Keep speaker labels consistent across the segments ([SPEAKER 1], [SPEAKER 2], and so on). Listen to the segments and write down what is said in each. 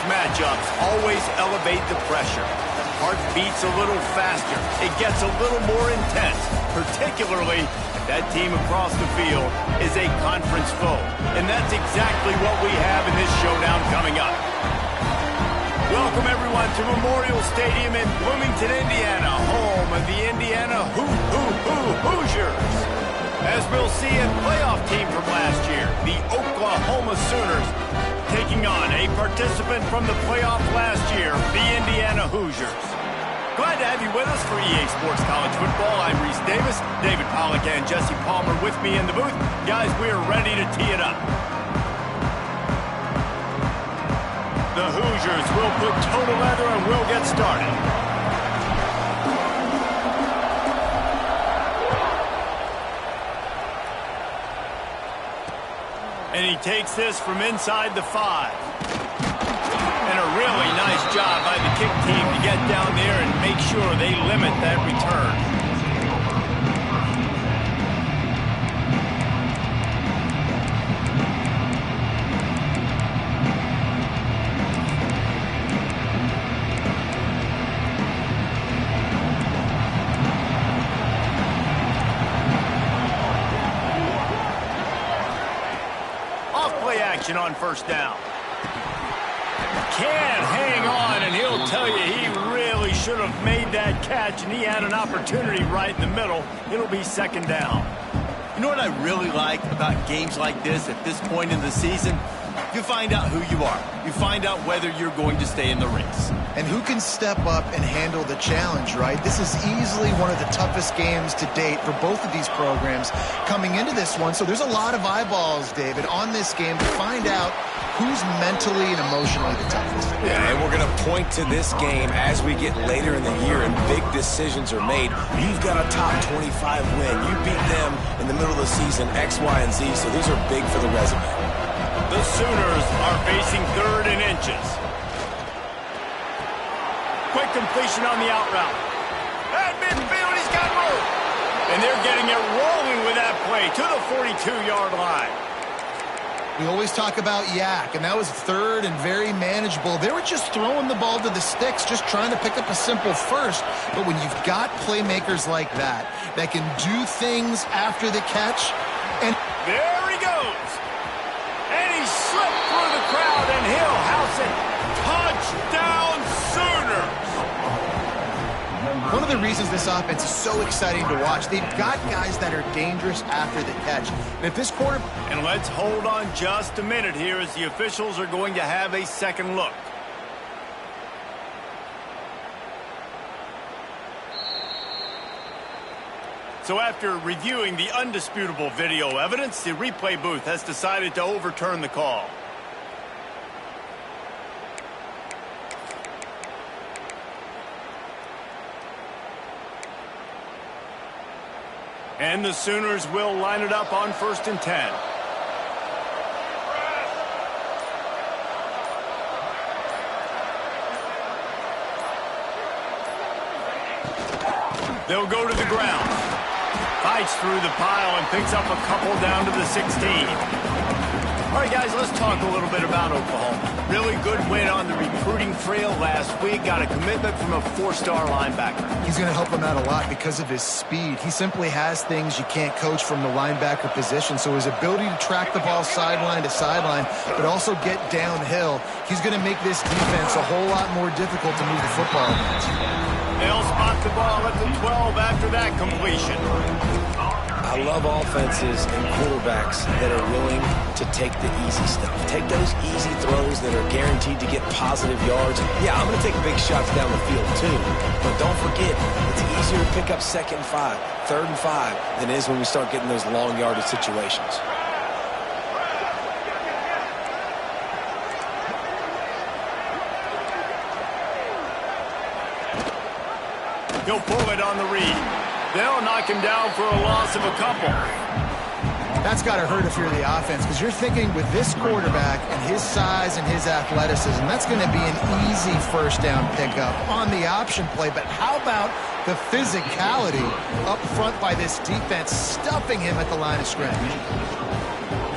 [SPEAKER 1] matchups always elevate the pressure. Heart beats a little faster. It gets a little more intense, particularly if that team across the field is a conference foe. And that's exactly what we have in this showdown coming up. Welcome, everyone, to Memorial Stadium in Bloomington, Indiana, home of the Indiana Hoosiers. As we'll see, a playoff team from last year, the Oklahoma Sooners, taking on a participant from the playoff last year, the Indiana Hoosiers. Glad to have you with us for EA Sports College Football. I'm Reese Davis, David Pollack and Jesse Palmer with me in the booth. Guys, we are ready to tee it up. The Hoosiers will put total leather and we'll get started. And he takes this from inside the 5. And a really nice job by the kick team to get down there and make sure they limit that return. On first down. Can't hang on, and he'll tell you he really should have made that catch, and he had an opportunity right in the middle. It'll be second down. You know what I really like about games like this at this point in the season? You find out who you are. You find out whether you're going to stay in the race.
[SPEAKER 2] And who can step up and handle the challenge, right? This is easily one of the toughest games to date for both of these programs coming into this one. So there's a lot of eyeballs, David, on this game to find out who's mentally and emotionally the toughest.
[SPEAKER 3] Yeah, and we're going to point to this game as we get later in the year and big decisions are made. You've got a top 25 win. You beat them in the middle of the season, X, Y, and Z, so these are big for the resume.
[SPEAKER 1] The Sooners are facing 3rd and inches. Quick completion on the out route. At midfield, he's got room. And they're getting it rolling with that play to the 42-yard line.
[SPEAKER 2] We always talk about yak, and that was 3rd and very manageable. They were just throwing the ball to the sticks, just trying to pick up a simple first. But when you've got playmakers like that can do things after the catch, and
[SPEAKER 1] there he goes. And he slipped through the crowd, and he'll house it. Touchdown, Sooners!
[SPEAKER 2] One of the reasons this offense is so exciting to watch, they've got guys that are dangerous after the catch. And if this quarter...
[SPEAKER 1] And let's hold on just a minute here as the officials are going to have a second look. So after reviewing the undisputable video evidence, the replay booth has decided to overturn the call. And the Sooners will line it up on 1st and 10. They'll go to the ground. Fights through the pile and picks up a couple down to the 16. All right, guys, let's talk a little bit about Oklahoma. Really good win on the recruiting trail last week. Got a commitment from a 4-star linebacker.
[SPEAKER 2] He's going to help him out a lot because of his speed. He simply has things you can't coach from the linebacker position. So his ability to track the ball sideline to sideline, but also get downhill, he's going to make this defense a whole lot more difficult to move the football against.
[SPEAKER 1] They'll spot the ball at the 12 after that completion.
[SPEAKER 3] I love offenses and quarterbacks that are willing to take the easy stuff. Take those easy throws that are guaranteed to get positive yards. Yeah, I'm going to take big shots down the field too. But don't forget, it's easier to pick up 2nd and 5, 3rd and 5 than it is when we start getting those long yardage situations.
[SPEAKER 1] He'll pull it on the read. They'll knock him down for a loss of a couple.
[SPEAKER 2] That's got to hurt if you're the offense, because you're thinking with this quarterback and his size and his athleticism, that's going to be an easy 1st down pickup on the option play. But how about the physicality up front by this defense, stuffing him at the line of scrimmage?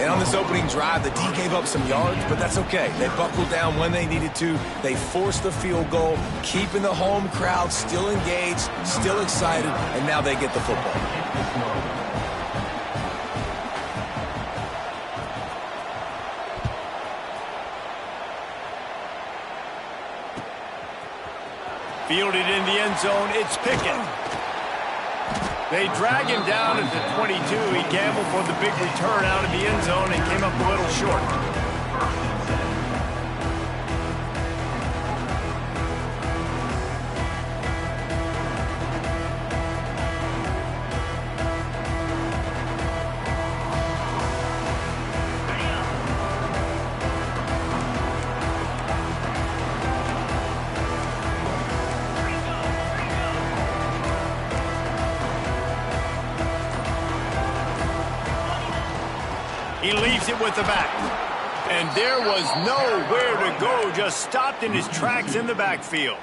[SPEAKER 3] And on this opening drive, the D gave up some yards, but that's okay. They buckled down when they needed to. They forced the field goal, keeping the home crowd still engaged, still excited, and now they get the football.
[SPEAKER 1] Fielded in the end zone, it's Pickett. They drag him down at the 22. He gambled for the big return out of the end zone and came up a little short. He leaves it with the back. And there was nowhere to go, just stopped in his tracks in the backfield.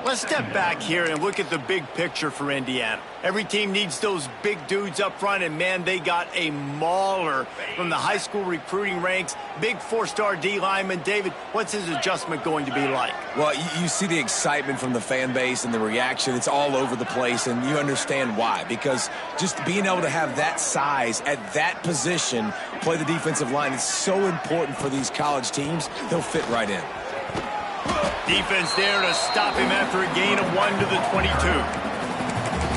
[SPEAKER 1] Let's step back here and look at the big picture for Indiana. Every team needs those big dudes up front, and man, they got a mauler from the high school recruiting ranks. Big four-star D lineman. David, what's his adjustment going to be like?
[SPEAKER 3] Well, you see the excitement from the fan base and the reaction. It's all over the place, and you understand why. Because just being able to have that size at that position, play the defensive line, is so important for these college teams. They'll fit right in.
[SPEAKER 1] Defense there to stop him after a gain of 1 to the 22.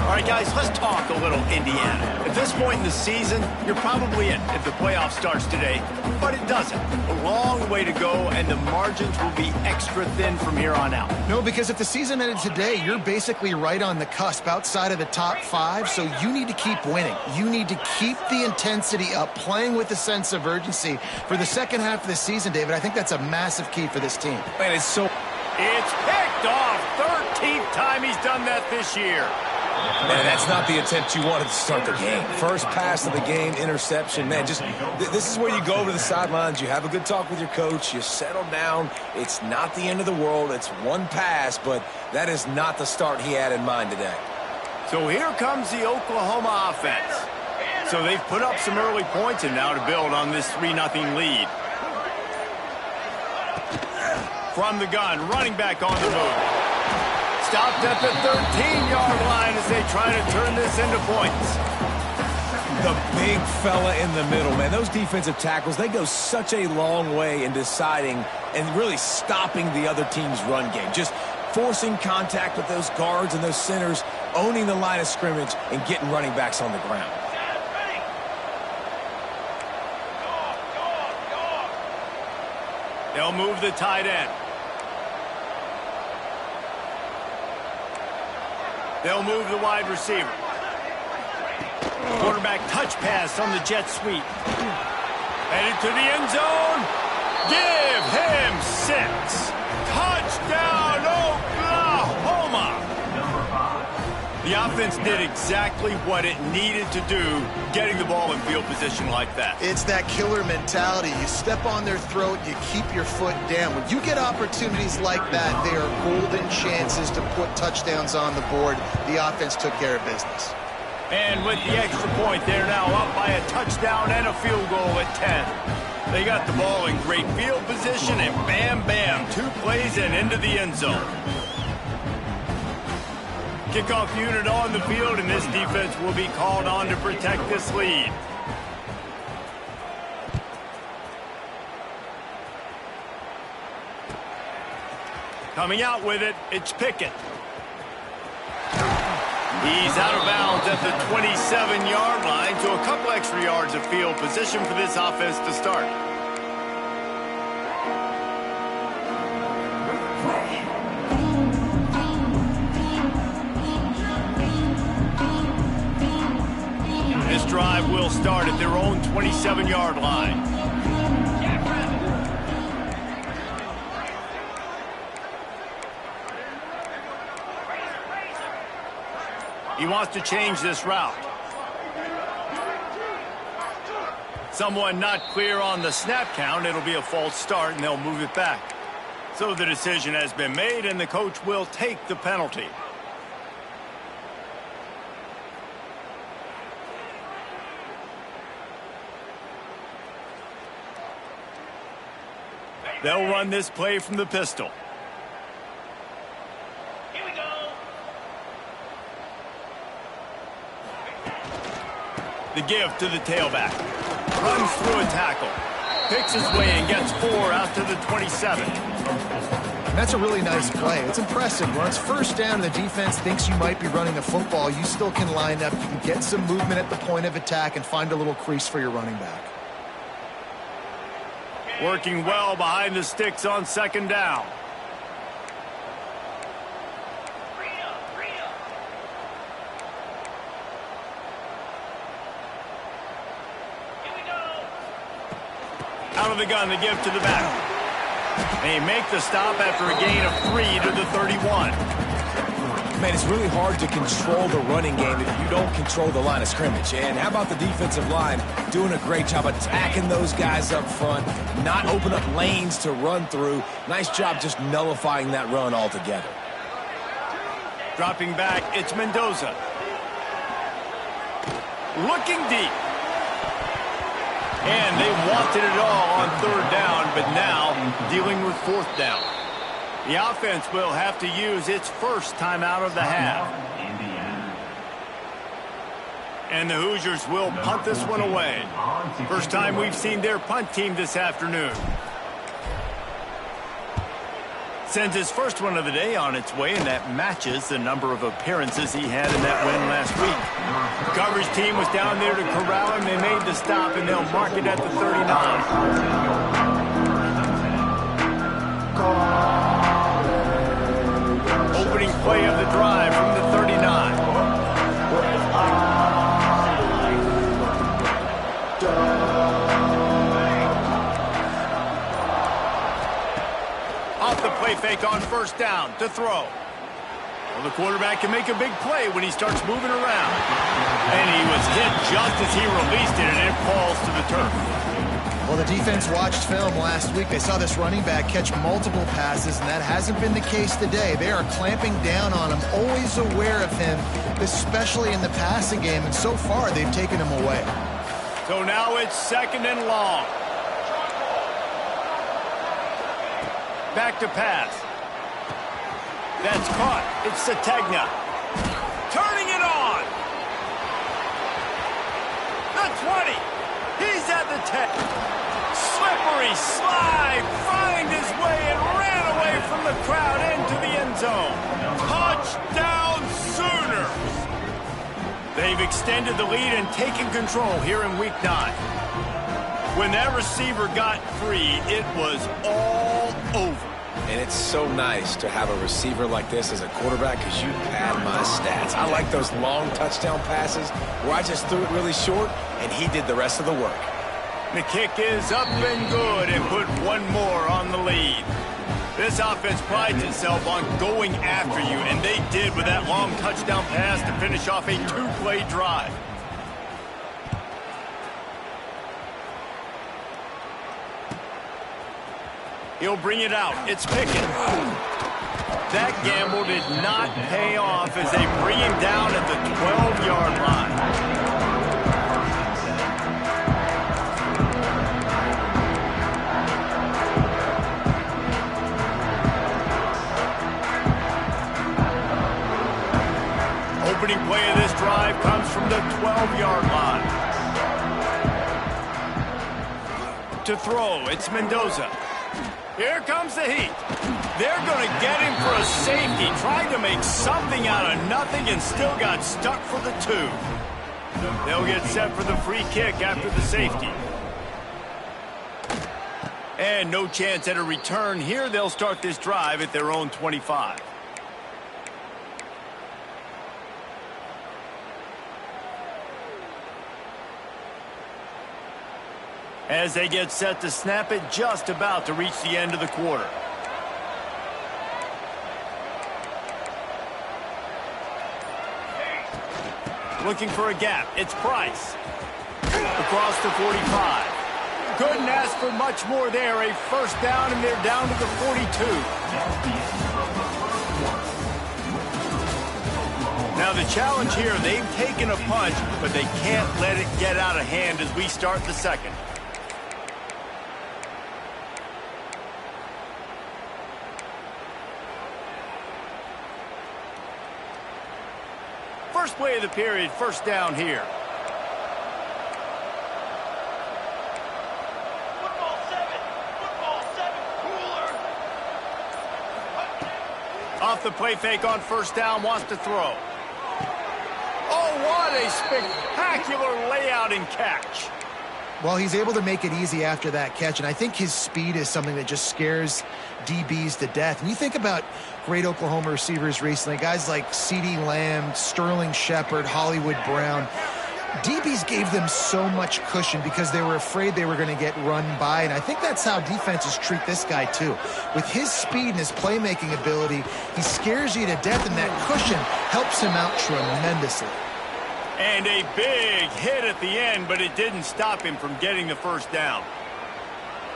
[SPEAKER 1] All right, guys, let's talk a little Indiana. At this point in the season, you're probably in if the playoff starts today, but it doesn't. A long way to go, and the margins will be extra thin from here on out.
[SPEAKER 2] No, because if the season ended today, you're basically right on the cusp outside of the top 5, so you need to keep winning. You need to keep the intensity up, playing with a sense of urgency for the second half of the season, David. I think that's a massive key for this team.
[SPEAKER 3] Man, it's so...
[SPEAKER 1] It's picked off. 13th time he's done that this year.
[SPEAKER 3] Man, that's not the attempt you wanted to start the game. First pass of the game, interception. Man, just this is where you go over the sidelines. You have a good talk with your coach. You settle down. It's not the end of the world. It's one pass, but that is not the start he had in mind today.
[SPEAKER 1] So here comes the Oklahoma offense. So they've put up some early points, and now to build on this 3-0 lead. From the gun, running back on the move. Stopped at the 13-yard line as they try to turn this into points.
[SPEAKER 3] The big fella in the middle, man. Those defensive tackles, they go such a long way in deciding and really stopping the other team's run game. Just forcing contact with those guards and those centers, owning the line of scrimmage, and getting running backs on the ground.
[SPEAKER 1] They'll move the tight end. They'll move the wide receiver. Quarterback touch pass on the jet sweep. Headed to the end zone. Give him 6. Touchdown, Oklahoma. The offense did exactly what it needed to do, getting the ball in field position like that.
[SPEAKER 2] It's that killer mentality. You step on their throat, you keep your foot down. When you get opportunities like that, they are golden chances to put touchdowns on the board. The offense took care of business.
[SPEAKER 1] And with the extra point, they're now up by a touchdown and a field goal at 10. They got the ball in great field position, and bam, bam, 2 plays and into the end zone. Kickoff unit on the field, and this defense will be called on to protect this lead. Coming out with it, it's Pickett. He's out of bounds at the 27-yard line, so a couple extra yards of field position for this offense to start. This drive will start at their own 27-yard line. He wants to change this route. Someone not clear on the snap count. It'll be a false start, and they'll move it back. So the decision has been made, and the coach will take the penalty. They'll run this play from the pistol.
[SPEAKER 4] Here we go.
[SPEAKER 1] The give to the tailback. Runs through a tackle. Picks his way and gets 4 out to the 27.
[SPEAKER 2] And that's a really nice play. It's impressive. When it's first down and the defense thinks you might be running the football, you still can line up. You can get some movement at the point of attack and find a little crease for your running back.
[SPEAKER 1] Working well behind the sticks on second down. Out of the gun, the give to the back. They make the stop after a gain of 3 to the 31.
[SPEAKER 3] Man, it's really hard to control the running game if you don't control the line of scrimmage. And how about the defensive line doing a great job attacking those guys up front, not open up lanes to run through. Nice job just nullifying that run altogether.
[SPEAKER 1] Dropping back, it's Mendoza. Looking deep. And they wanted it all on third down, but now dealing with fourth down. The offense will have to use its first timeout of the half. And the Hoosiers will punt this one away. First time we've seen their punt team this afternoon. Sends his first one of the day on its way, and that matches the number of appearances he had in that win last week. The coverage team was down there to corral him. They made the stop, and they'll mark it at the 39. Opening play of the drive from the 39. Off the play fake on first down to throw. Well, the quarterback can make a big play when he starts moving around. And he was hit just as he released it, and it falls to the turf.
[SPEAKER 2] Well, the defense watched film last week. They saw this running back catch multiple passes, and that hasn't been the case today. They are clamping down on him, always aware of him, especially in the passing game, and so far they've taken him away.
[SPEAKER 1] So now it's second and long. Back to pass. That's caught. It's Sategna. Turning it on. The 20. He's at the 10. Slippery slide. Find his way and ran away from the crowd into the end zone. Touchdown Sooners. They've extended the lead and taken control here in Week 9. When that receiver got free, it was all over.
[SPEAKER 3] And it's so nice to have a receiver like this as a quarterback because you pad my stats. I like those long touchdown passes where I just threw it really short and he did the rest of the work.
[SPEAKER 1] The kick is up and good and put one more on the lead. This offense prides itself on going after you, and they did with that long touchdown pass to finish off a two-play drive. He'll bring it out. It's Pickett. That gamble did not pay off as they bring him down at the 12-yard line. Opening play of this drive comes from the 12-yard line. To throw, it's Mendoza. Here comes the heat. They're going to get him for a safety, trying to make something out of nothing and still got stuck for the 2. They'll get set for the free kick after the safety. And no chance at a return here. They'll start this drive at their own 25. As they get set to snap it, just about to reach the end of the quarter. Looking for a gap. It's Price. Across the 45. Couldn't ask for much more there. A first down, and they're down to the 42. Now the challenge here, they've taken a punch, but they can't let it get out of hand as we start the second. First play of the period, first down here. Off the play fake on first down, wants to throw. Oh, what a spectacular layout and catch.
[SPEAKER 2] Well, he's able to make it easy after that catch, and I think his speed is something that just scares DBs to death. And you think about great Oklahoma receivers recently, guys like CeeDee Lamb, Sterling Shepard, Hollywood Brown. DBs gave them so much cushion because they were afraid they were going to get run by, and I think that's how defenses treat this guy too. With his speed and his playmaking ability, he scares you to death, and that cushion helps him out tremendously.
[SPEAKER 1] And a big hit at the end, but it didn't stop him from getting the first down.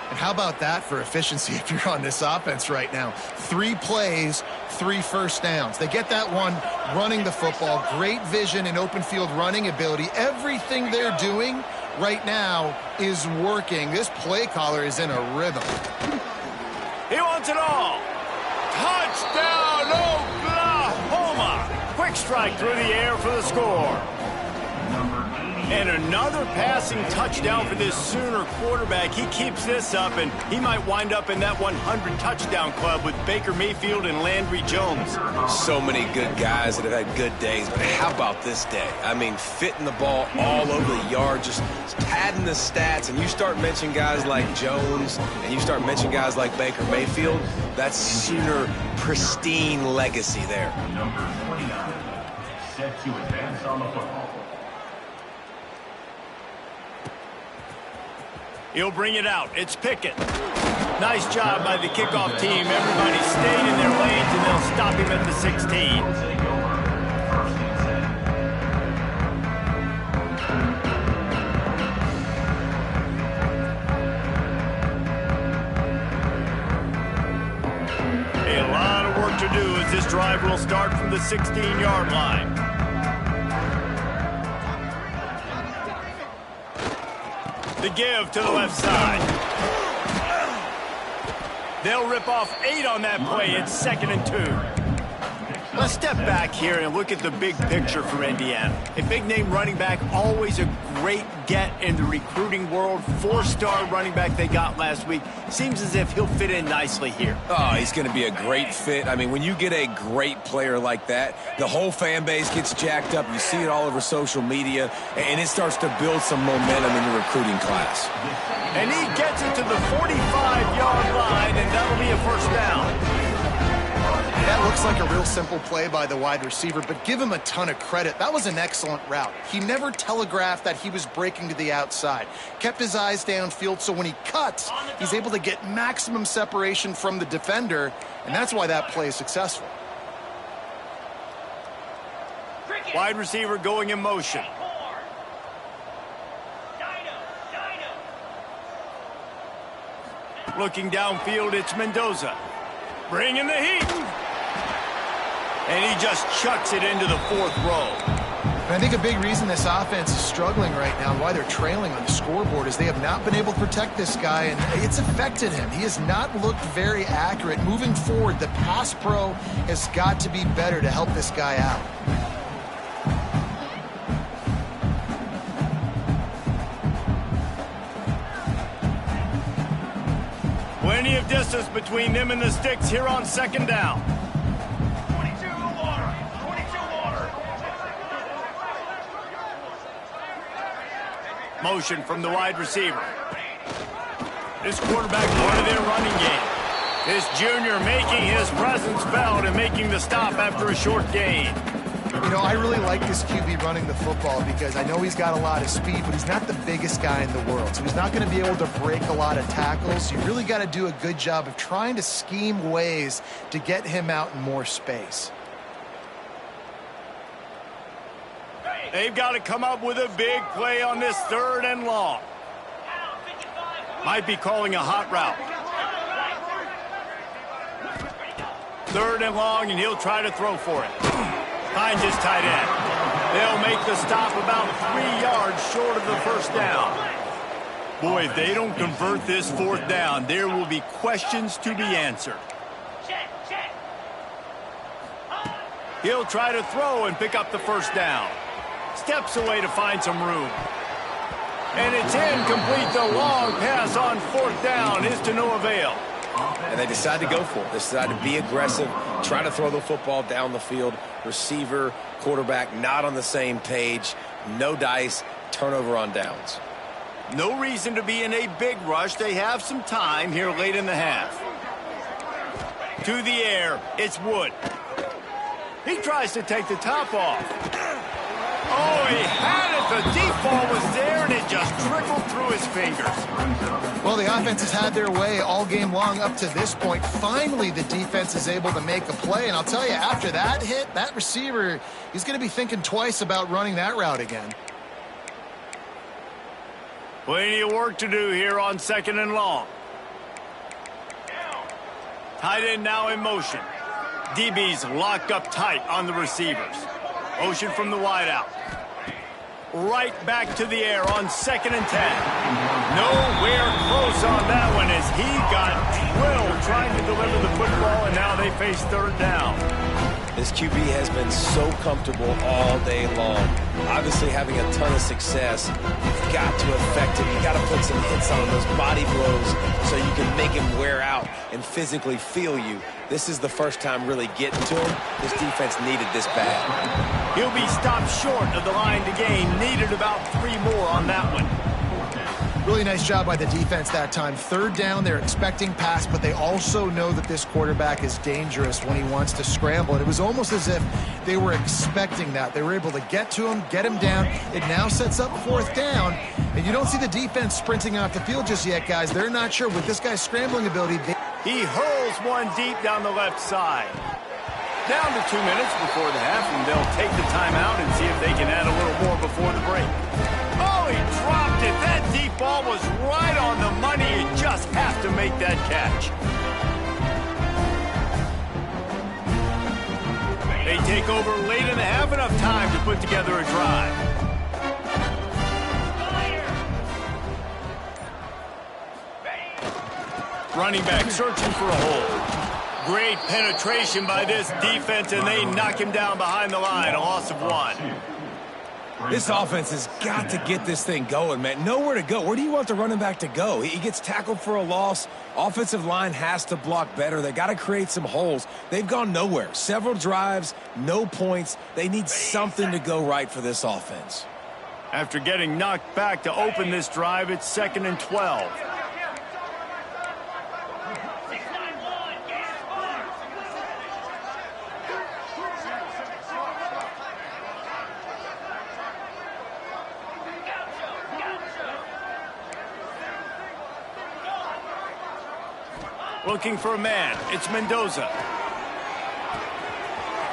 [SPEAKER 2] And how about that for efficiency if you're on this offense right now? 3 plays, 3 first downs. They get that one running the football, great vision and open field running ability. Everything they're doing right now is working. This play caller is in a rhythm.
[SPEAKER 1] He wants it all. Touchdown, Oklahoma! Quick strike through the air for the score. And another passing touchdown for this Sooner quarterback. He keeps this up, and he might wind up in that 100 touchdown club with Baker Mayfield and Landry Jones.
[SPEAKER 3] So many good guys that have had good days, but how about this day? I mean, fitting the ball all over the yard, just padding the stats, and you start mentioning guys like Jones, and you start mentioning guys like Baker Mayfield, that's Sooner pristine legacy there.
[SPEAKER 4] Number 29, set to advance on the football.
[SPEAKER 1] He'll bring it out. It's Pickett. Nice job by the kickoff team. Everybody stayed in their lanes, and they'll stop him at the 16. A lot of work to do as this drive will start from the 16-yard line. The give to the left side. They'll rip off 8 on that play. It's 2nd and 2. Let's step back here and look at the big picture for Indiana. A big-name running back, always a great get in the recruiting world. 4-star running back they got last week. Seems as if he'll fit in nicely here.
[SPEAKER 3] Oh, he's going to be a great fit. I mean, when you get a great player like that, the whole fan base gets jacked up. You see it all over social media, and it starts to build some momentum in the recruiting class.
[SPEAKER 1] And he gets it to the 45-yard line, and that'll be a first down.
[SPEAKER 2] That looks like a real simple play by the wide receiver, but give him a ton of credit. That was an excellent route. He never telegraphed that he was breaking to the outside. Kept his eyes downfield, so when he cuts, he's able to get maximum separation from the defender, and that's why that play is successful.
[SPEAKER 1] Wide receiver going in motion. Looking downfield, it's Mendoza. Bringing the heat. And he just chucks it into the 4th row.
[SPEAKER 2] And I think a big reason this offense is struggling right now, why they're trailing on the scoreboard, is they have not been able to protect this guy, and it's affected him. He has not looked very accurate. Moving forward, the pass pro has got to be better to help this guy out.
[SPEAKER 1] Plenty of distance between them and the sticks here on 2nd down.
[SPEAKER 4] 22 water. 22 water.
[SPEAKER 1] Motion from the wide receiver. This quarterback part of their running game. This junior making his presence felt and making the stop after a short gain.
[SPEAKER 2] You know, I really like this QB running the football because I know he's got a lot of speed, but he's not the biggest guy in the world. So he's not going to be able to break a lot of tackles. You really got to do a good job of trying to scheme ways to get him out in more space.
[SPEAKER 1] They've got to come up with a big play on this 3rd and long. Might be calling a hot route. 3rd and long, and he'll try to throw for it. Finds his tight end. They'll make the stop about 3 yards short of the first down. Boy, if they don't convert this 4th down, there will be questions to be answered. He'll try to throw and pick up the first down. Steps away to find some room. And it's incomplete. The long pass on fourth down is to no avail.
[SPEAKER 3] And they decide to go for it. They decide to be aggressive, try to throw the football down the field. Receiver, quarterback, not on the same page. No dice, turnover on downs.
[SPEAKER 1] No reason to be in a big rush. They have some time here late in the half. To the air, it's Wood. He tries to take the top off. Oh, he had it. The deep ball was there, and it just trickled through his fingers.
[SPEAKER 2] Well, the offense has had their way all game long up to this point. Finally, the defense is able to make a play, and I'll tell you, after that hit, that receiver, he's going to be thinking twice about running that route again.
[SPEAKER 1] Plenty of work to do here on 2nd and long. Tight end now in motion. DB's locked up tight on the receivers. Motion from the wideout. Right back to the air on 2nd and 10. Nowhere close on that one as he got drilled trying to deliver the football, and now they face 3rd down.
[SPEAKER 3] This QB has been so comfortable all day long. Obviously having a ton of success. You've got to affect him. You've got to put some hits on him, those body blows, so you can make him wear out and physically feel you. This is the first time really getting to him. This defense needed this bad.
[SPEAKER 1] He'll be stopped short of the line to gain. Needed about 3 more on that one.
[SPEAKER 2] Really nice job by the defense that time. 3rd down, they're expecting pass, but they also know that this quarterback is dangerous when he wants to scramble. And it was almost as if they were expecting that. They were able to get to him, get him down. It now sets up 4th down. And you don't see the defense sprinting off the field just yet, guys. They're not sure with this guy's scrambling ability.
[SPEAKER 1] He hurls one deep down the left side. Down to 2 minutes before the half, and they'll take the timeout and see if they can add a little more before the break. Oh, he dropped it. That deep ball was right on the money. You just have to make that catch. They take over late in the half, enough time to put together a drive. Running back searching for a hole. Great penetration by this defense, and they knock him down behind the line. A loss of 1.
[SPEAKER 3] This offense has got to get this thing going, man. Nowhere to go. Where do you want the running back to go? He gets tackled for a loss. Offensive line has to block better. They got to create some holes. They've gone nowhere. Several drives, no points. They need something to go right for this offense.
[SPEAKER 1] After getting knocked back to open this drive, it's 2nd and 12. Looking for a man. It's Mendoza.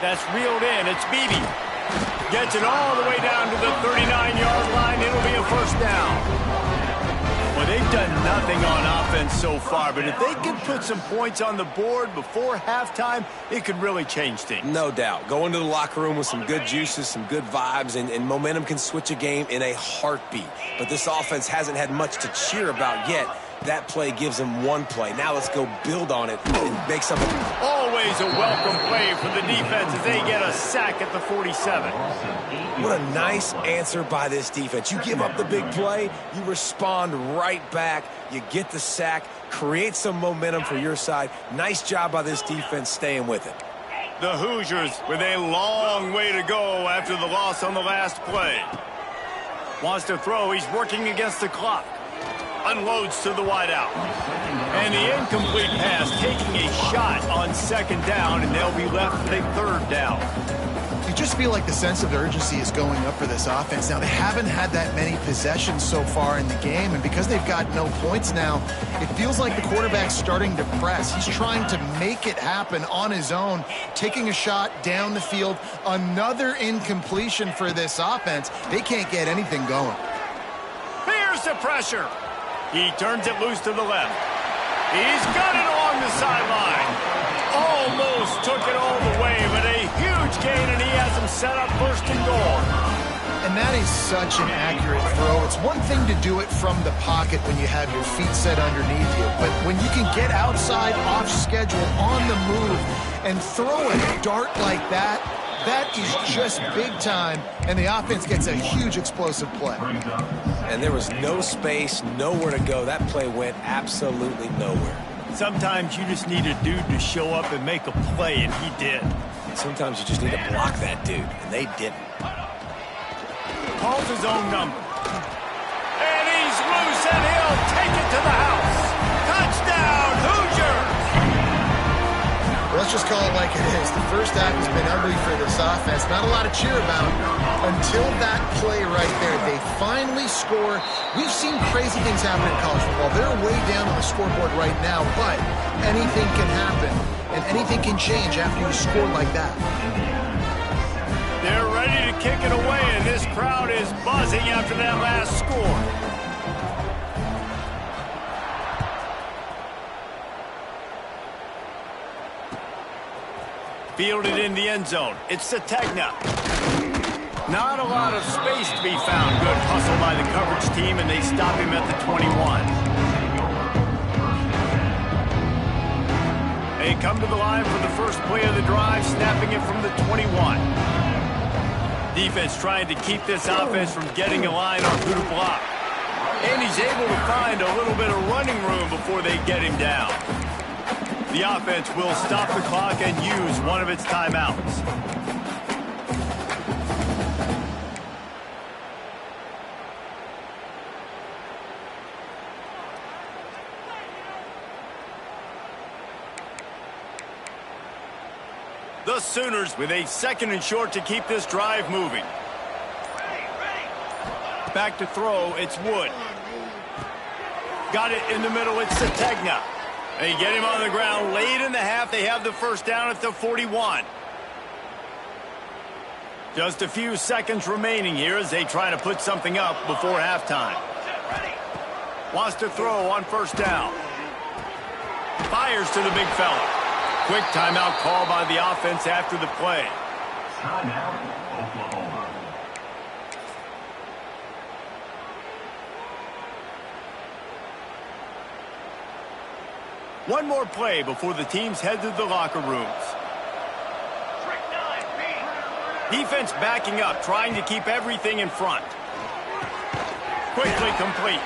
[SPEAKER 1] That's reeled in. It's Beebe. Gets it all the way down to the 39-yard line. It'll be a 1st down. Well, they've done nothing on offense so far, but if they can put some points on the board before halftime, it could really change things.
[SPEAKER 3] No doubt. Go into the locker room with some good juices, some good vibes, and momentum can switch a game in a heartbeat. But this offense hasn't had much to cheer about yet. That play gives them 1 play. Now let's go build on it and make something.
[SPEAKER 1] Always a welcome play for the defense as they get a sack at the 47.
[SPEAKER 3] What a nice answer by this defense. You give up the big play, you respond right back, you get the sack, create some momentum for your side. Nice job by this defense staying with it.
[SPEAKER 1] The Hoosiers with a long way to go after the loss on the last play. Wants to throw. He's working against the clock. Unloads to the wideout. And the incomplete pass taking a shot on 2nd down, and they'll be left with a 3rd down.
[SPEAKER 2] You just feel like the sense of urgency is going up for this offense. Now, they haven't had that many possessions so far in the game, and because they've got no points now, it feels like the quarterback's starting to press. He's trying to make it happen on his own, taking a shot down the field. Another incompletion for this offense. They can't get anything going.
[SPEAKER 1] Here's the pressure. He turns it loose to the left. He's got it along the sideline. Almost took it all the way, but a huge gain, and he has him set up 1st and goal.
[SPEAKER 2] And that is such an accurate throw. It's one thing to do it from the pocket when you have your feet set underneath you, but when you can get outside, off schedule, on the move, and throw a dart like that, That is just big time, and the offense gets a huge explosive play.
[SPEAKER 3] And there was no space, nowhere to go. That play went absolutely nowhere.
[SPEAKER 1] Sometimes you just need a dude to show up and make a play, and he did.
[SPEAKER 3] Sometimes you just need to block that dude, and they didn't.
[SPEAKER 1] Calls his own number. And he's loose, and he'll take it to the house. Touchdown, Hoosiers!
[SPEAKER 2] Let's just call it like it is. The first half has been ugly for this offense. Not a lot to cheer about until that play right there. They finally score. We've seen crazy things happen in college football. They're way down on the scoreboard right now, but anything can happen, and anything can change after you score like that.
[SPEAKER 1] They're ready to kick it away, and this crowd is buzzing after that last score. Fielded in the end zone. It's Ncaa. Not a lot of space to be found. Good hustle by the coverage team, and they stop him at the 21. They come to the line for the first play of the drive, snapping it from the 21. Defense trying to keep this offense from getting a line on who to block. And he's able to find a little bit of running room before they get him down. The offense will stop the clock and use one of its timeouts. The Sooners with a 2nd and short to keep this drive moving. Back to throw, it's Wood. Got it in the middle, it's Ncaa. They get him on the ground late in the half. They have the first down at the 41. Just a few seconds remaining here as they try to put something up before halftime. Wants to throw on first down. Fires to the big fella. Quick timeout call by the offense after the play.
[SPEAKER 4] Timeout, Oklahoma.
[SPEAKER 1] One more play before the teams head to the locker rooms. Defense backing up, trying to keep everything in front. Quickly complete.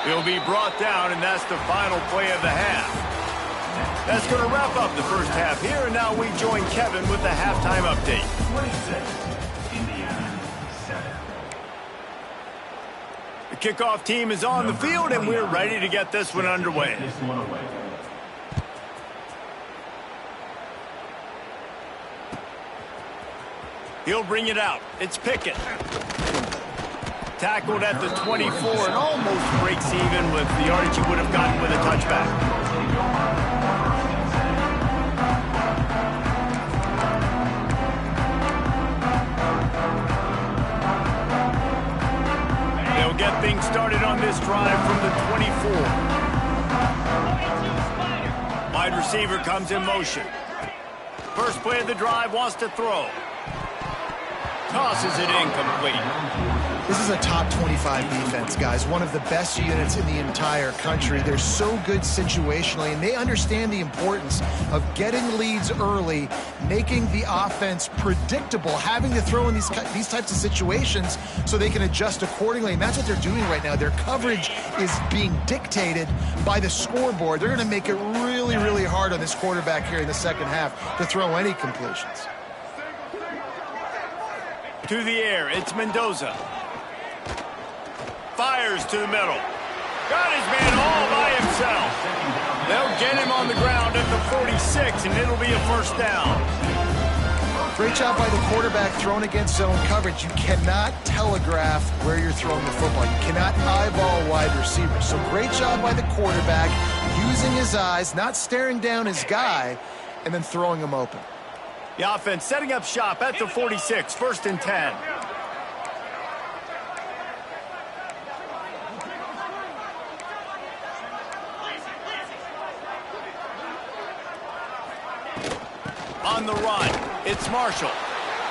[SPEAKER 1] He'll be brought down, and that's the final play of the half. That's going to wrap up the first half here, and now we join Kevin with the halftime update.
[SPEAKER 4] 26, Indiana 7.
[SPEAKER 1] The kickoff team is on the field, and we're ready to get this one underway.
[SPEAKER 4] This one away.
[SPEAKER 1] He'll bring it out. It's Pickett. Tackled at the 24 and almost breaks even with the yardage he would have gotten with a touchback. They'll get things started on this drive from the 24. Wide receiver comes in motion. First play of the drive, wants to throw. Tosses it incomplete.
[SPEAKER 2] This is a top 25 defense, guys. One of the best units in the entire country. They're so good situationally, and they understand the importance of getting leads early, making the offense predictable, having to throw in these types of situations so they can adjust accordingly. And that's what they're doing right now. Their coverage is being dictated by the scoreboard. They're going to make it really, really hard on this quarterback here in the second half to throw any completions.
[SPEAKER 1] To the air, it's Mendoza. Fires to the middle. Got his man all by himself. They'll get him on the ground at the 46, and it'll be a first down.
[SPEAKER 2] Great job by the quarterback throwing against zone coverage. You cannot telegraph where you're throwing the football. You cannot eyeball wide receivers. So great job by the quarterback using his eyes, not staring down his guy, and then throwing him open.
[SPEAKER 1] The offense setting up shop at the 46, 1st and 10. On the run, it's Marshall.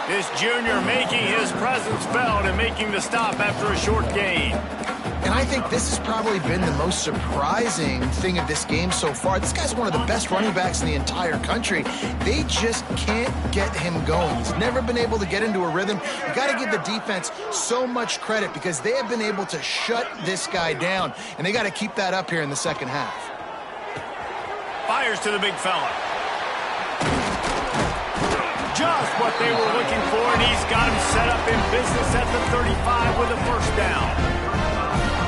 [SPEAKER 1] This junior making his presence felt and making the stop after a short gain.
[SPEAKER 2] And I think this has probably been the most surprising thing of this game so far. This guy's one of the best running backs in the entire country. They just can't get him going. He's never been able to get into a rhythm. You got to give the defense so much credit because they have been able to shut this guy down, and they got to keep that up here in the second half.
[SPEAKER 1] Fires to the big fella. Just what they were looking for, and he's got him set up in business at the 35 with a first down.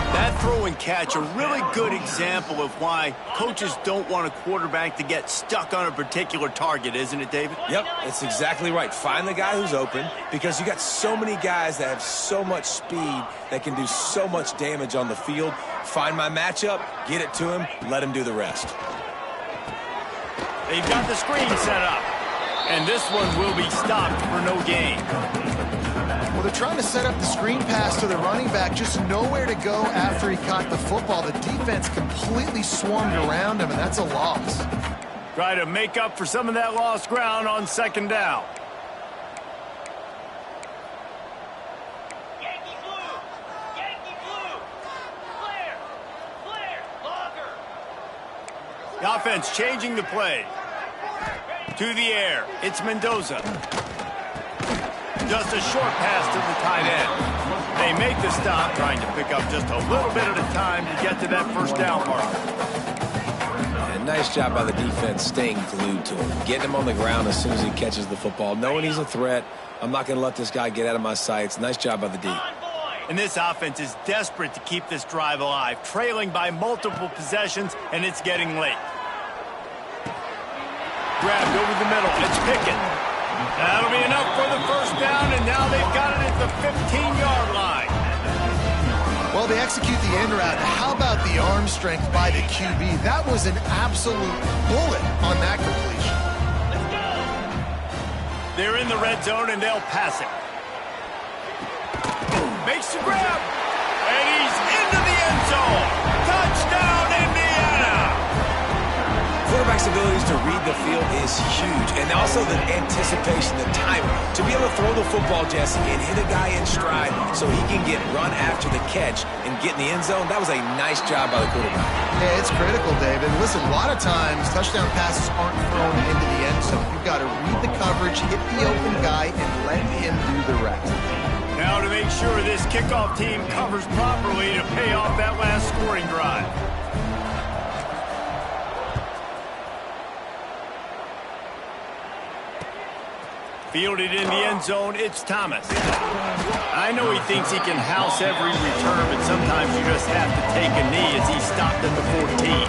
[SPEAKER 1] That throw and catch, a really good example of why coaches don't want a quarterback to get stuck on a particular target, isn't it, David?
[SPEAKER 3] Yep, it's exactly right. Find the guy who's open because you got so many guys that have so much speed that can do so much damage on the field. Find my matchup, get it to him, let him do the rest.
[SPEAKER 1] They've got the screen set up, and this one will be stopped for no gain.
[SPEAKER 2] Well, they're trying to set up the screen pass to the running back, just nowhere to go after he caught the football. The defense completely swarmed around him, and that's a loss.
[SPEAKER 1] Try to make up for some of that lost ground on second down.
[SPEAKER 5] Yankee blue, flare, longer.
[SPEAKER 1] The offense changing the play. To the air, it's Mendoza. Just a short pass to the tight end. They make the stop, trying to pick up just a little bit at a time to get to that first down mark.
[SPEAKER 3] And nice job by the defense staying glued to him. Getting him on the ground as soon as he catches the football. Knowing he's a threat, I'm not going to let this guy get out of my sights. Nice job by the D.
[SPEAKER 1] And this offense is desperate to keep this drive alive, trailing by multiple possessions, and it's getting late. Grabbed over the middle. It's Pickett. That'll be enough for the first down, and now they've got it at the 15-yard line.
[SPEAKER 2] Well, they execute the end route. How about the arm strength by the QB? That was an absolute bullet on that completion.
[SPEAKER 1] They're in the red zone, and they'll pass it. Makes the grab, and he's into the end zone. Touchdown, Indiana!
[SPEAKER 3] Quarterback's abilities to read the field is huge, and also the anticipation, the timing. To be able to throw the football, Jesse, and hit a guy in stride so he can get run after the catch and get in the end zone, that was a nice job by the quarterback.
[SPEAKER 2] Yeah, it's critical, David. Listen, a lot of times touchdown passes aren't thrown into the end zone. You've got to read the coverage, hit the open guy, and let him do the rest.
[SPEAKER 1] Now to make sure this kickoff team covers properly to pay off that last scoring drive. Fielded in the end zone, it's Thomas. I know he thinks he can house every return, but sometimes you just have to take a knee as he stopped at the 14.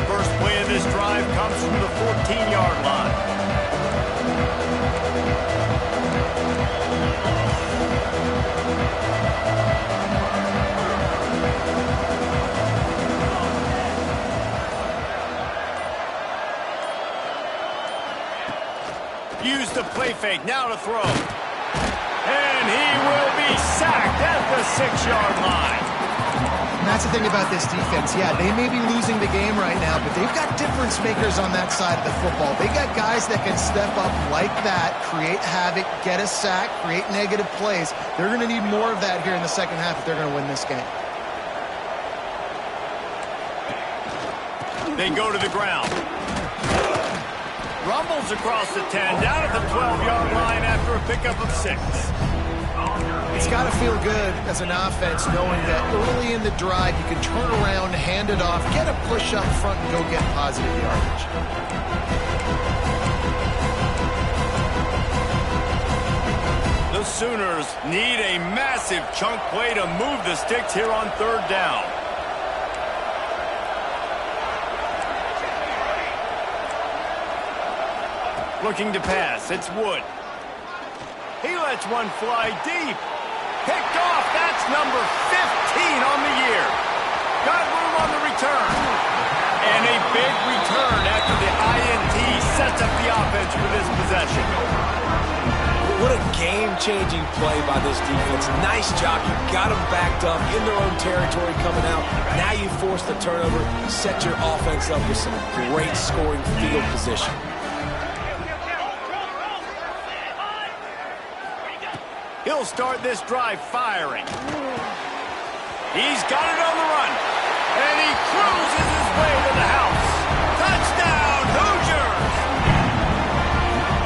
[SPEAKER 1] First play of this drive comes from the 14-yard line. Use the play fake, now to throw. And he will be sacked at the 6-yard line.
[SPEAKER 2] And that's the thing about this defense. Yeah, they may be losing the game right now, but they've got difference makers on that side of the football. They got guys that can step up like that, create havoc, get a sack, create negative plays. They're going to need more of that here in the second half if they're going to win this game.
[SPEAKER 1] They go to the ground. Rumbles across the 10, down at the 12-yard line after a pickup of 6.
[SPEAKER 2] It's got to feel good as an offense knowing that early in the drive you can turn around, hand it off, get a push up front, and go get positive yardage.
[SPEAKER 1] The Sooners need a massive chunk play to move the sticks here on third down. Looking to pass, it's Wood. He lets one fly deep. Picked off, that's number 15 on the year. Got room on the return. And a big return after the INT sets up the offense for this possession.
[SPEAKER 3] What a game-changing play by this defense. Nice job. You got them backed up in their own territory coming out. Now you force the turnover, set your offense up with some great scoring field position.
[SPEAKER 1] He'll start this drive firing. He's got it on the run. And he cruises his way to the house. Touchdown, Hoosiers!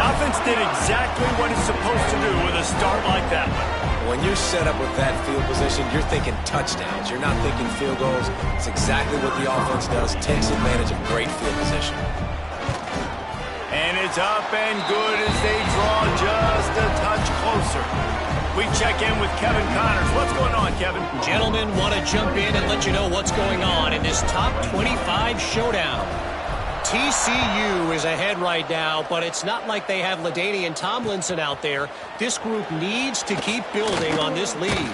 [SPEAKER 1] Offense did exactly what it's supposed to do with a start like that one.
[SPEAKER 3] When you're set up with that field position, you're thinking touchdowns. You're not thinking field goals. It's exactly what the offense does. Takes advantage of great field position.
[SPEAKER 1] And it's up and good as they draw just a touch closer. We check in with Kevin Connors. What's going on, Kevin?
[SPEAKER 6] Gentlemen, want to jump in and let you know what's going on in this top 25 showdown. TCU is ahead right now, but it's not like they have LaDainian Tomlinson out there. This group needs to keep building on this lead.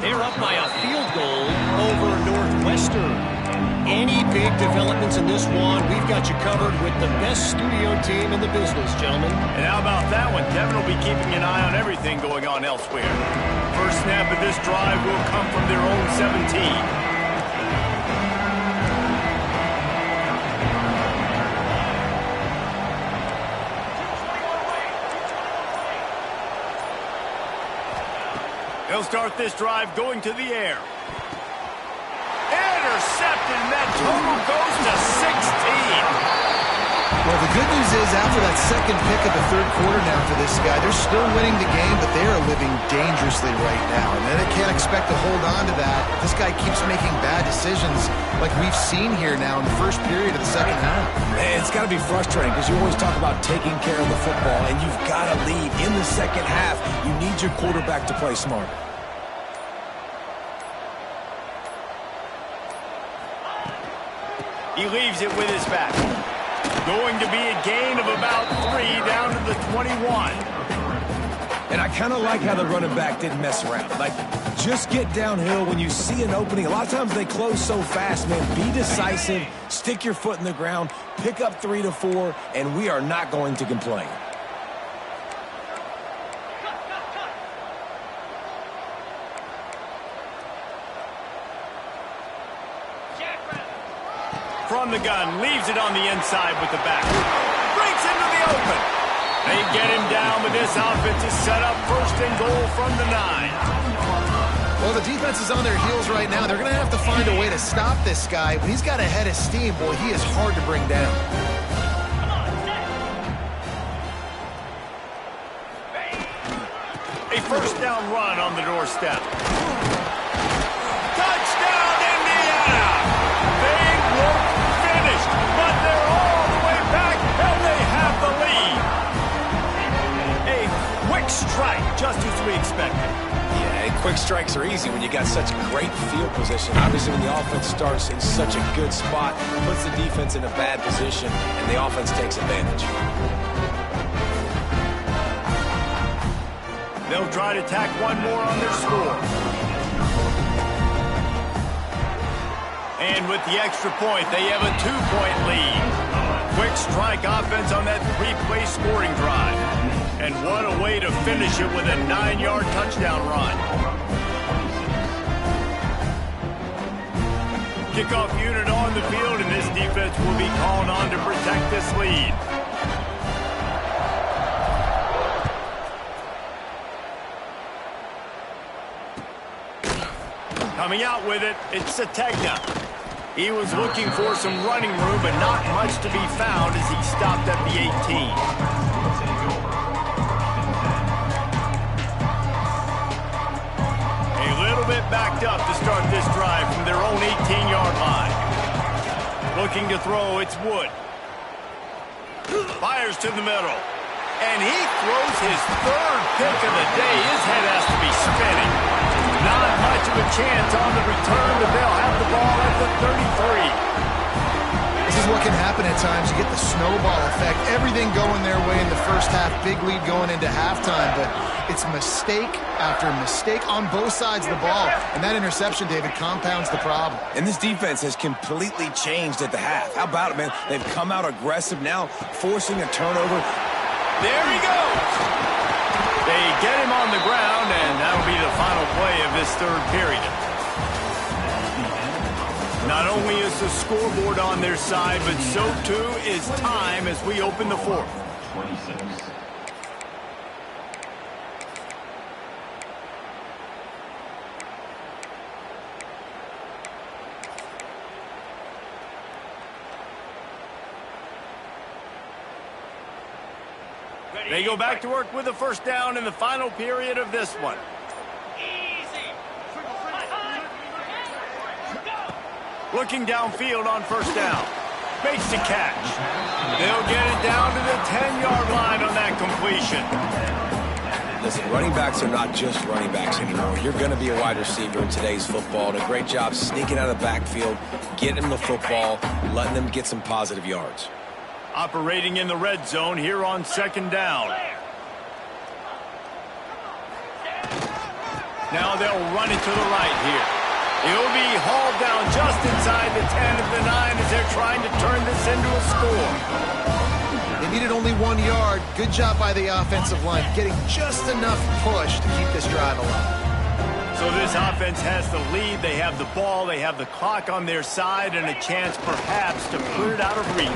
[SPEAKER 6] They're up by a field goal over Northwestern. Any big developments in this one, we've got you covered with the best studio team in the business, gentlemen.
[SPEAKER 1] And how about that one? Kevin will be keeping an eye on everything going on elsewhere. First snap of this drive will come from their own 17. He'll start this drive going to the air. Intercepted, and that total goes to 16.
[SPEAKER 2] Well, the good news is after that second pick of the third quarter now for this guy, they're still winning the game, but they are living dangerously right now. And they can't expect to hold on to that. This guy keeps making bad decisions like we've seen here now in the first period of the second half.
[SPEAKER 3] Man, it's got to be frustrating because you always talk about taking care of the football, and you've got to lead in the second half. You need your quarterback to play smart.
[SPEAKER 1] He leaves it with his back. Going to be a gain of about 3 down to the 21.
[SPEAKER 3] And I kind of like how the running back didn't mess around. Like, just get downhill when you see an opening. A lot of times they close so fast, man. Be decisive, stick your foot in the ground, pick up 3 to 4, and we are not going to complain.
[SPEAKER 1] From the gun, leaves it on the inside with the back. Breaks into the open. They get him down, but this offense is set up first and goal from the 9.
[SPEAKER 2] Well, the defense is on their heels right now. They're going to have to find a way to stop this guy. When he's got a head of steam, boy, he is hard to bring down.
[SPEAKER 1] A first down run on the doorstep. Touchdown, Indiana! They were finished, but they're all the way back, and they have the lead. A quick strike, just as we expected.
[SPEAKER 3] Yeah, quick strikes are easy when you got such great field position. Obviously, when the offense starts in such a good spot, puts the defense in a bad position, and the offense takes advantage.
[SPEAKER 1] They'll try to tack one more on their score. And with the extra point, they have a 2-point lead. Quick strike offense on that 3-play scoring drive. And what a way to finish it with a 9-yard touchdown run. Kickoff unit on the field, and this defense will be called on to protect this lead. Coming out with it, it's Sategna. He was looking for some running room, but not much to be found as he stopped at the 18. A little bit backed up to start this drive from their own 18-yard line. Looking to throw, it's Wood. Fires to the middle. And he throws his third pick of the day. His head has to be spinning. Not much of a chance on the return, but they'll have the ball at the 33.
[SPEAKER 2] This is what can happen at times. You get the snowball effect. Everything going their way in the first half. Big lead going into halftime, but it's mistake after mistake on both sides of the ball. And that interception, David, compounds the problem.
[SPEAKER 3] And this defense has completely changed at the half. How about it, man? They've come out aggressive now, forcing a turnover.
[SPEAKER 1] There he goes. They get him on the ground, and that'll be the final play of this third period. Not only is the scoreboard on their side, but so too is time as we open the fourth.
[SPEAKER 4] 26.
[SPEAKER 1] They go back to work with a first down in the final period of this one. Looking downfield on first down. Makes the catch. They'll get it down to the 10-yard line on that completion.
[SPEAKER 3] Listen, running backs are not just running backs anymore. You're going to be a wide receiver in today's football. And a great job sneaking out of the backfield, getting them the football, letting them get some positive yards.
[SPEAKER 1] Operating in the red zone here on second down. Now they'll run it to the right here. He'll be hauled down just inside the 10 of the 9 as they're trying to turn this into a score.
[SPEAKER 2] They needed only 1 yard. Good job by the offensive line, getting just enough push to keep this drive alive.
[SPEAKER 1] So this offense has the lead. They have the ball. They have the clock on their side and a chance perhaps to put it out of reach.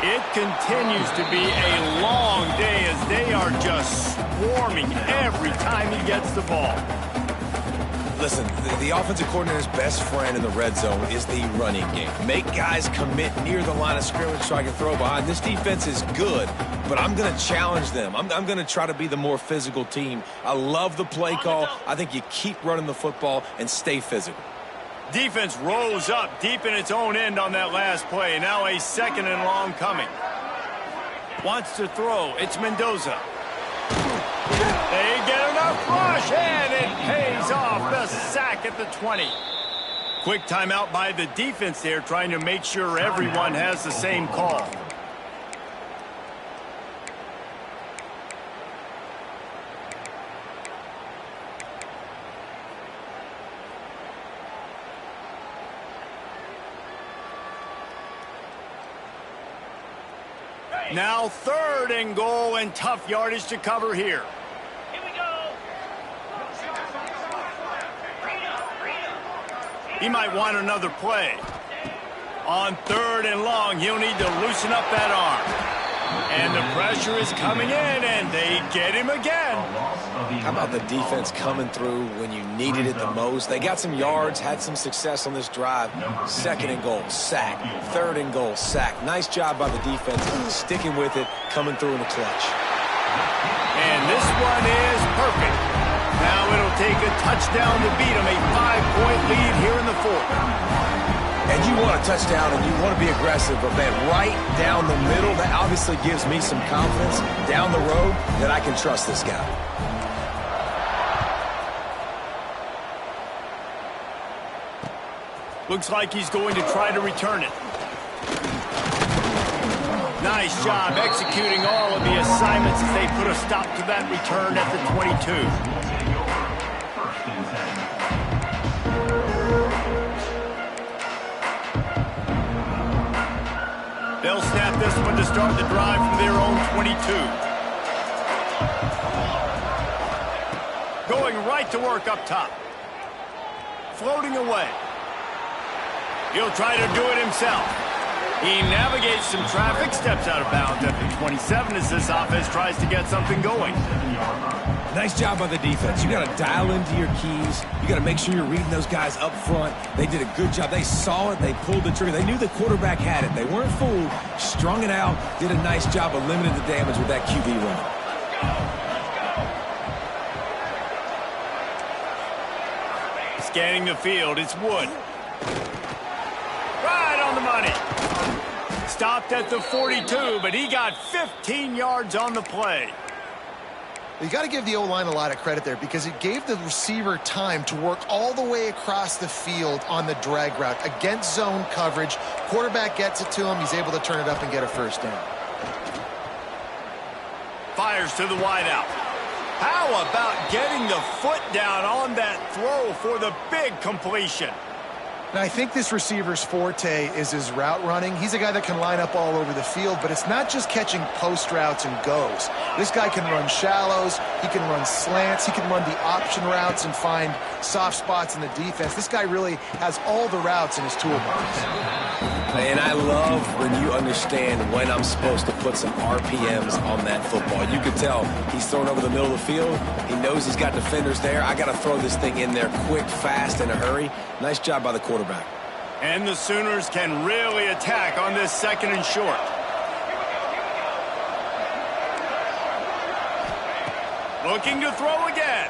[SPEAKER 1] It continues to be a long day as they are just swarming every time he gets the ball.
[SPEAKER 3] Listen, the offensive coordinator's best friend in the red zone is the running game. Make guys commit near the line of scrimmage so I can throw behind. This defense is good, but I'm going to challenge them. I'm going to try to be the more physical team. I love the play call. I think you keep running the football and stay physical.
[SPEAKER 1] Defense rose up deep in its own end on that last play. Now a second and long coming. Wants to throw. It's Mendoza. They get enough rush, and it pays off. The sack at the 20. Quick timeout by the defense there, trying to make sure everyone has the same call. Now third and goal, and tough yardage to cover here.
[SPEAKER 5] Here we go.
[SPEAKER 1] He might want another play. On third and long, he'll need to loosen up that arm. And the pressure is coming in, and they get him again.
[SPEAKER 3] How about the defense coming through when you needed it the most? They got some yards, had some success on this drive. Second and goal, sack. Third and goal, sack. Nice job by the defense, sticking with it, coming through in the clutch.
[SPEAKER 1] And this one is perfect. Now it'll take a touchdown to beat them. A 5-point lead here in the fourth.
[SPEAKER 3] And you want a touchdown and you want to be aggressive, but man, right down the middle, that obviously gives me some confidence down the road that I can trust this guy.
[SPEAKER 1] Looks like he's going to try to return it. Nice job executing all of the assignments as they put a stop to that return at the 22. They'll snap this one to start the drive from their own 22. Going right to work up top. Floating away. He'll try to do it himself. He navigates some traffic, steps out of bounds at the 27 as this offense tries to get something going.
[SPEAKER 3] Nice job by the defense. You got to dial into your keys. You got to make sure you're reading those guys up front. They did a good job. They saw it. They pulled the trigger. They knew the quarterback had it. They weren't fooled. Strung it out. Did a nice job of limiting the damage with that QB run.
[SPEAKER 1] Scanning the field, it's Wood. Right on the money. Stopped at the 42, but he got 15 yards on the play.
[SPEAKER 2] You got to give the O-line a lot of credit there because it gave the receiver time to work all the way across the field on the drag route against zone coverage. Quarterback gets it to him. He's able to turn it up and get a first down.
[SPEAKER 1] Fires to the wideout. How about getting the foot down on that throw for the big completion?
[SPEAKER 2] Now, I think this receiver's forte is his route running. He's a guy that can line up all over the field, but it's not just catching post routes and goes. This guy can run shallows, he can run slants, he can run the option routes and find soft spots in the defense. This guy really has all the routes in his toolbox.
[SPEAKER 3] And I love when you understand when I'm supposed to put some RPMs on that football. You can tell he's thrown over the middle of the field. He knows he's got defenders there. I got to throw this thing in there quick, fast, in a hurry. Nice job by the quarterback.
[SPEAKER 1] And the Sooners can really attack on this second and short. Looking to throw again.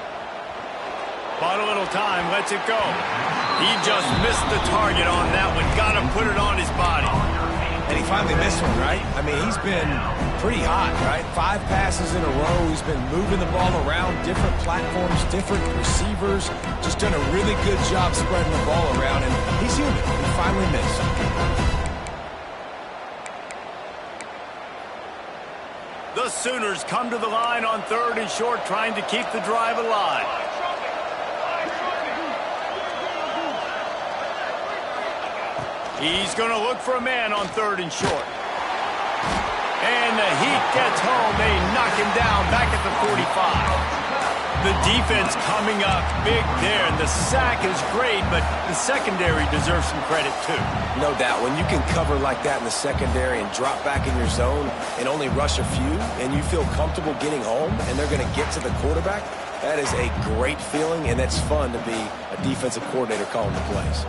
[SPEAKER 1] Bought a little time, lets it go. He just missed the target on that one. Got to put it on his body.
[SPEAKER 3] And he finally missed one, right? I mean, he's been pretty hot, right? 5 passes in a row. He's been moving the ball around, different platforms, different receivers. Just done a really good job spreading the ball around, and he's human. He finally missed.
[SPEAKER 1] The Sooners come to the line on 3rd and short, trying to keep the drive alive. He's going to look for a man on 3rd and short. And the heat gets home. They knock him down back at the 45. The defense coming up big there, and the sack is great, but the secondary deserves some credit too.
[SPEAKER 3] No doubt. When you can cover like that in the secondary and drop back in your zone and only rush a few, and you feel comfortable getting home, and they're going to get to the quarterback, that is a great feeling, and that's fun to be a defensive coordinator calling the plays.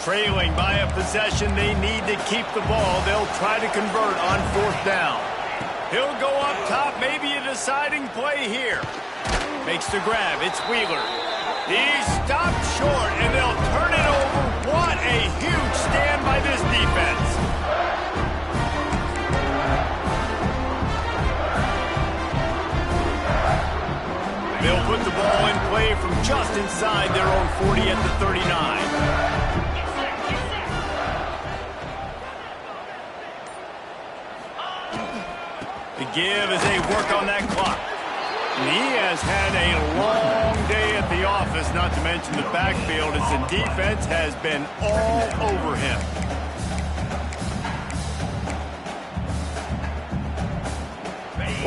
[SPEAKER 1] Trailing by a possession, they need to keep the ball. They'll try to convert on 4th down. He'll go up top, maybe a deciding play here. Makes the grab, it's Wheeler. He's stopped short, and they'll turn it over. What a huge stand by this defense. They'll put the ball in play from just inside their own 40 at the 39. The give as they work on that clock. He has had a long day at the office, not to mention the backfield, as the defense has been all over him.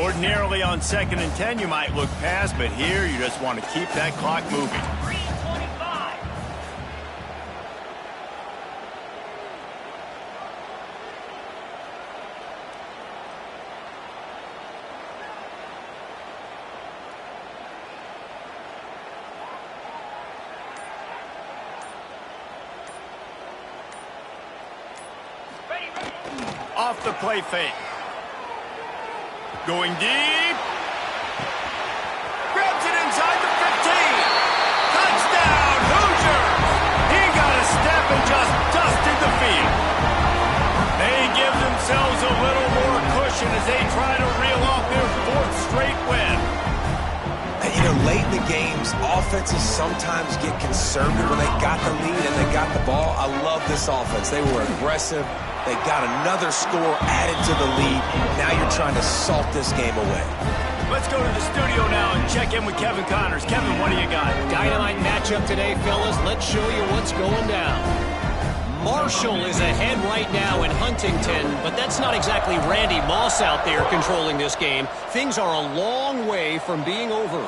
[SPEAKER 1] Ordinarily on 2nd and 10, you might look past, but here you just want to keep that clock moving. Off the play fake. Going deep. Grabs it inside the 15. Touchdown, Hoosiers! He got a step and just dusted the field. They give themselves a little more cushion as they try to reel off their 4th straight win.
[SPEAKER 3] You know, late in the games, offenses sometimes get conservative when they got the lead and they got the ball. I love this offense. They were aggressive. They got another score added to the lead. Now you're trying to salt this game away.
[SPEAKER 1] Let's go to the studio now and check in with Kevin Connors. Kevin, what do you got?
[SPEAKER 6] Dynamite matchup today, fellas. Let's show you what's going down. Marshall is ahead right now in Huntington, but that's not exactly Randy Moss out there controlling this game. Things are a long way from being over.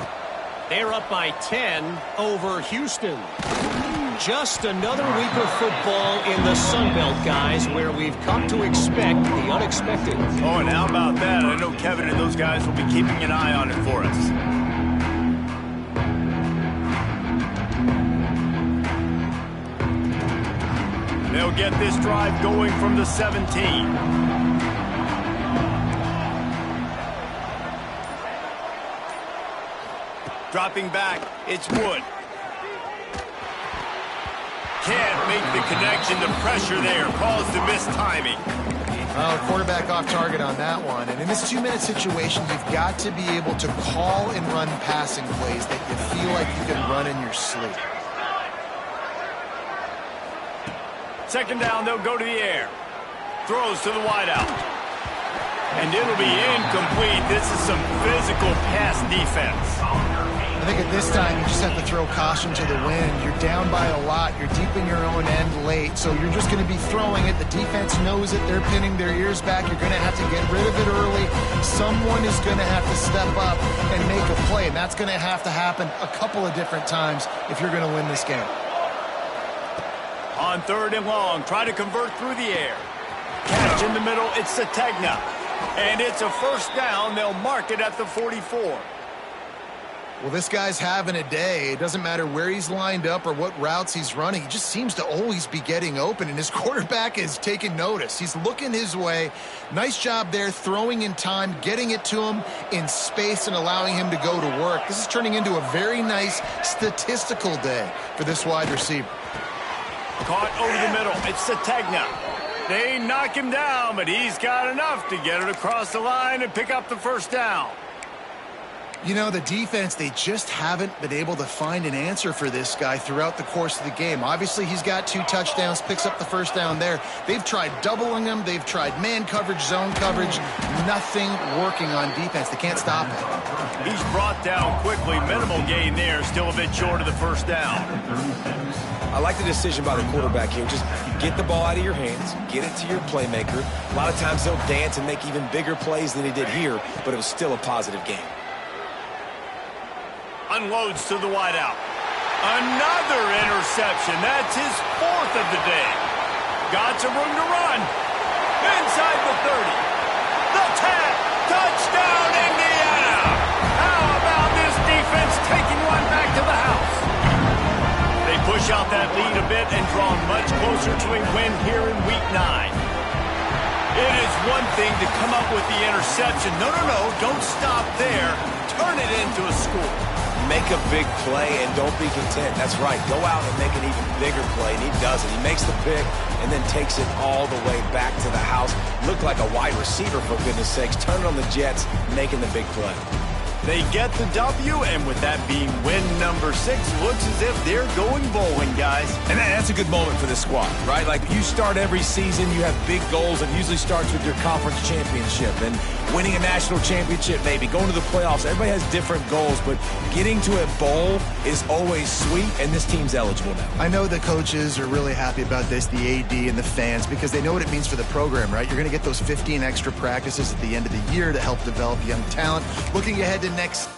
[SPEAKER 6] They're up by 10 over Houston. Just another week of football in the Sun Belt, guys, where we've come to expect the unexpected.
[SPEAKER 1] Oh, and how about that? I know Kevin and those guys will be keeping an eye on it for us. They'll get this drive going from the 17. Dropping back, it's Wood. Can't make the connection. The pressure there caused the missed timing.
[SPEAKER 2] Well, quarterback off target on that one. And in this 2-minute situation, you've got to be able to call and run passing plays that you feel like you can run in your sleep.
[SPEAKER 1] 2nd down, they'll go to the air. Throws to the wideout. And it'll be incomplete. This is some physical pass defense.
[SPEAKER 2] I think at this time, you just have to throw caution to the wind. You're down by a lot. You're deep in your own end late, so you're just going to be throwing it. The defense knows it. They're pinning their ears back. You're going to have to get rid of it early. Someone is going to have to step up and make a play, and that's going to have to happen a couple of different times if you're going to win this game.
[SPEAKER 1] On 3rd and long, try to convert through the air. Catch in the middle, it's Sategna. And it's a 1st down. They'll mark it at the 44.
[SPEAKER 2] Well, this guy's having a day. It doesn't matter where he's lined up or what routes he's running. He just seems to always be getting open, and his quarterback is taking notice. He's looking his way. Nice job there, throwing in time, getting it to him in space, and allowing him to go to work. This is turning into a very nice statistical day for this wide receiver.
[SPEAKER 1] Caught over the middle. It's Ncaa. They knock him down, but he's got enough to get it across the line and pick up the first down.
[SPEAKER 2] You know, the defense, they just haven't been able to find an answer for this guy throughout the course of the game. Obviously, he's got 2 touchdowns, picks up the first down there. They've tried doubling him. They've tried man coverage, zone coverage. Nothing working on defense. They can't stop him.
[SPEAKER 1] He's brought down quickly. Minimal gain there. Still a bit short of the first down.
[SPEAKER 3] I like the decision by the quarterback here. Just get the ball out of your hands, get it to your playmaker. A lot of times he'll dance and make even bigger plays than he did here, but it was still a positive game.
[SPEAKER 1] Unloads to the wideout. Another interception. That's his 4th of the day. Got some room to run. Inside the 30. The tap. Touchdown, Indiana. How about this defense taking one back to the house? They push out that lead a bit and draw much closer to a win here in Week 9. It is one thing to come up with the interception. No, don't stop there. Turn it into a score.
[SPEAKER 3] Make a big play and don't be content. That's right. Go out and make an even bigger play, and he does it. He makes the pick and then takes it all the way back to the house. Looked like a wide receiver, for goodness sakes. Turn it on the Jets, making the big play.
[SPEAKER 1] They get the W, and with that being win number 6, looks as if they're going bowling, guys.
[SPEAKER 7] And that's a good moment for this squad, right? Like, you start every season, you have big goals. It usually starts with your conference championship and winning a national championship, maybe going to the playoffs. Everybody has different goals, but getting to a bowl is always sweet, and this team's eligible now.
[SPEAKER 2] I know the coaches are really happy about this, the AD and the fans, because they know what it means for the program, right? You're going to get those 15 extra practices at the end of the year to help develop young talent. Looking ahead to next